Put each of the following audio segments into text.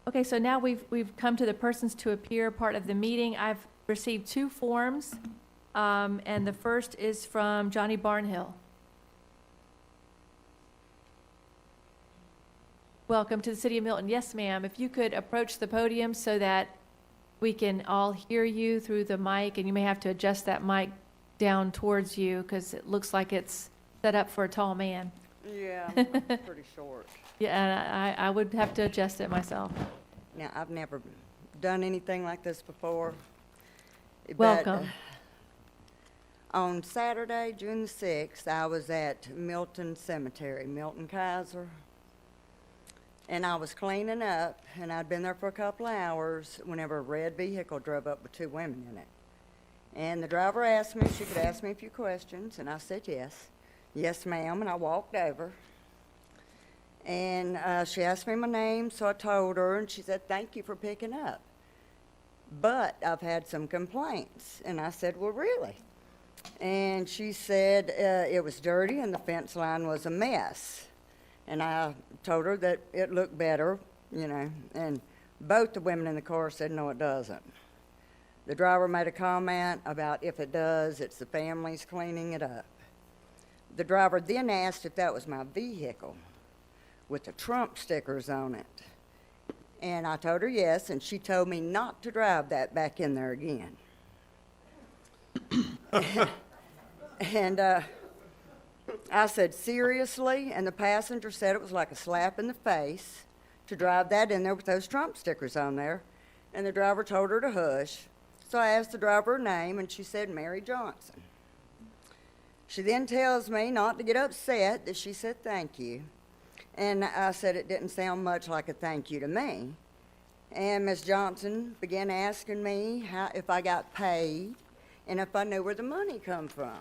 Okay, so now we've come to the persons to appear part of the meeting. I've received 2 forms, and the first is from Johnny Barnhill. Welcome to the City of Milton. Yes, ma'am. If you could approach the podium so that we can all hear you through the mic, and you may have to adjust that mic down towards you because it looks like it's set up for a tall man. Yeah, I'm pretty short. Yeah, and I would have to adjust it myself. Now, I've never done anything like this before. Welcome. On Saturday, June the 6th, I was at Milton Cemetery, Milton Kaiser. And I was cleaning up, and I'd been there for a couple of hours whenever a red vehicle drove up with 2 women in it. And the driver asked me if she could ask me a few questions, and I said yes. Yes, ma'am, and I walked over. And she asked me my name, so I told her, and she said, thank you for picking up. But I've had some complaints. And I said, well, really? And she said it was dirty and the fence line was a mess. And I told her that it looked better, you know, and both the women in the car said, no, it doesn't. The driver made a comment about if it does, it's the families cleaning it up. The driver then asked if that was my vehicle with the Trump stickers on it. And I told her yes, and she told me not to drive that back in there again. And I said, seriously? And the passenger said it was like a slap in the face to drive that in there with those Trump stickers on there. And the driver told her to hush. So I asked the driver her name, and she said Mary Johnson. She then tells me not to get upset, that she said thank you. And I said it didn't sound much like a thank you to me. And Ms. Johnson began asking me if I got paid and if I knew where the money come from.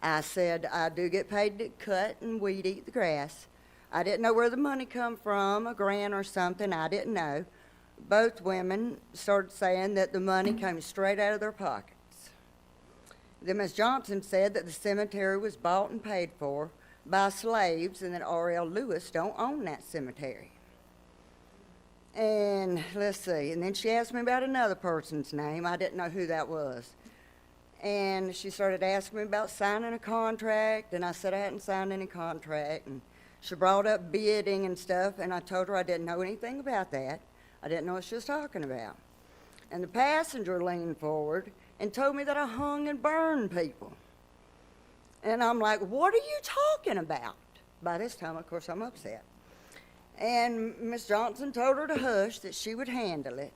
I said, I do get paid to cut and weed eat the grass. I didn't know where the money come from, a grant or something, I didn't know. Both women started saying that the money came straight out of their pockets. Then Ms. Johnson said that the cemetery was bought and paid for by slaves and that R.L. Lewis don't own that cemetery. And let's see, and then she asked me about another person's name. I didn't know who that was. And she started asking me about signing a contract, and I said I hadn't signed any contract. And she brought up bidding and stuff, and I told her I didn't know anything about that. I didn't know what she was talking about. And the passenger leaned forward and told me that I hung and burned people. And I'm like, what are you talking about? By this time, of course, I'm upset. And Miss Johnson told her to hush, that she would handle it.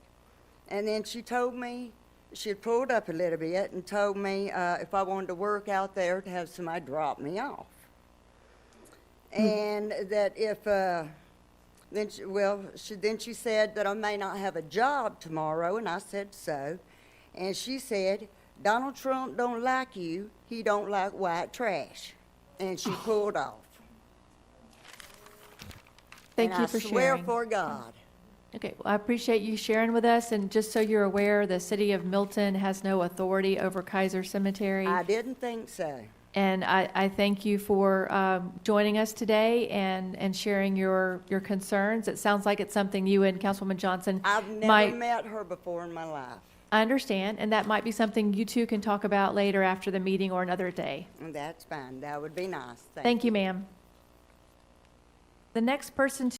And then she told me, she had pulled up a little bit and told me if I wanted to work out there to have somebody drop me off. And that if, then she said that I may not have a job tomorrow, and I said so. And she said, Donald Trump don't like you, he don't like white trash. And she pulled off. Thank you for sharing. I swear sharing. for God. Okay, well, I appreciate you sharing with us, and just so you're aware, the City of Milton has no authority over Kaiser Cemetery. I didn't think so. And I thank you for joining us today and sharing your concerns. It sounds like it's something you and Councilwoman Johnson I've never met her before in my life. I understand, and that might be something you two can talk about later after the meeting or another day. That's fine. That would be nice. Thank you, ma'am. The next person